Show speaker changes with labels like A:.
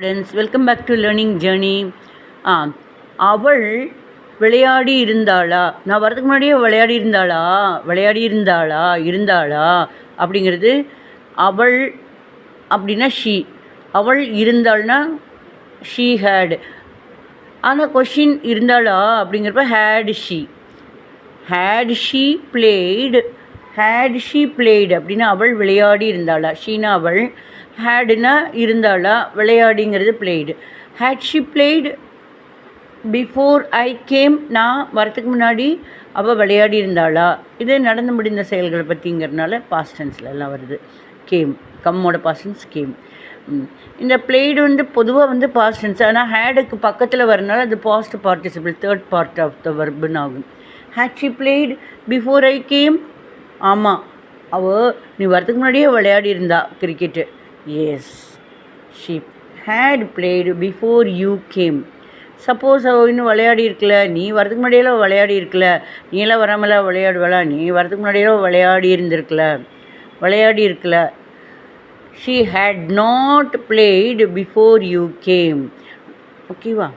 A: Friends, welcome back to learning journey. ஆ அவள் விளையாடி இருந்தாளா, நான் வரதுக்கு முன்னாடியே இருந்தாளா அப்படிங்கிறது. அவள் அப்படின்னா ஷீ, அவள் இருந்தாள்னா ஷீ ஹேட். ஆனால் கொஷின் இருந்தாளா அப்படிங்கிறப்ப ஹேட் ஷீ பிளேடு அப்படின்னா அவள் விளையாடி இருந்தாளா. ஷீனா அவள், ஹேடுனா இருந்தாளா, விளையாடிங்கிறது played. Had she played before I came, நான் வரத்துக்கு முன்னாடி அவள் விளையாடி இருந்தாளா. இது நடந்து முடிந்த செயல்களை பற்றிங்கிறதுனால பாஸ்ட் டென்ஸில் எல்லாம் வருது. கேம், கம்மோட பாஸ்ட் டென்ஸ் கேம். இந்த பிளேடு பொதுவாக பாஸ்ட் டென்ஸ், ஆனால் ஹேடுக்கு பக்கத்தில் வரனால அது past participle, third part of the வர்புன்னு ஆகும். Had she played before I came, ஆமாம் அவள் நீ வரதுக்கு முன்னாடியே விளையாடி இருந்தா cricket. Yes, she had played before you came. Suppose அவள் இன்னும் விளையாடி இருக்கல, நீ வரதுக்கு முன்னாடியெல்லாம் விளையாடி இருக்கல, நீ எல்லாம் வராமலாம் விளையாடுவலா, நீ வரதுக்கு முன்னாடியெல்லாம் விளையாடி இருக்கல. She had not played before you came. ஓகேவா?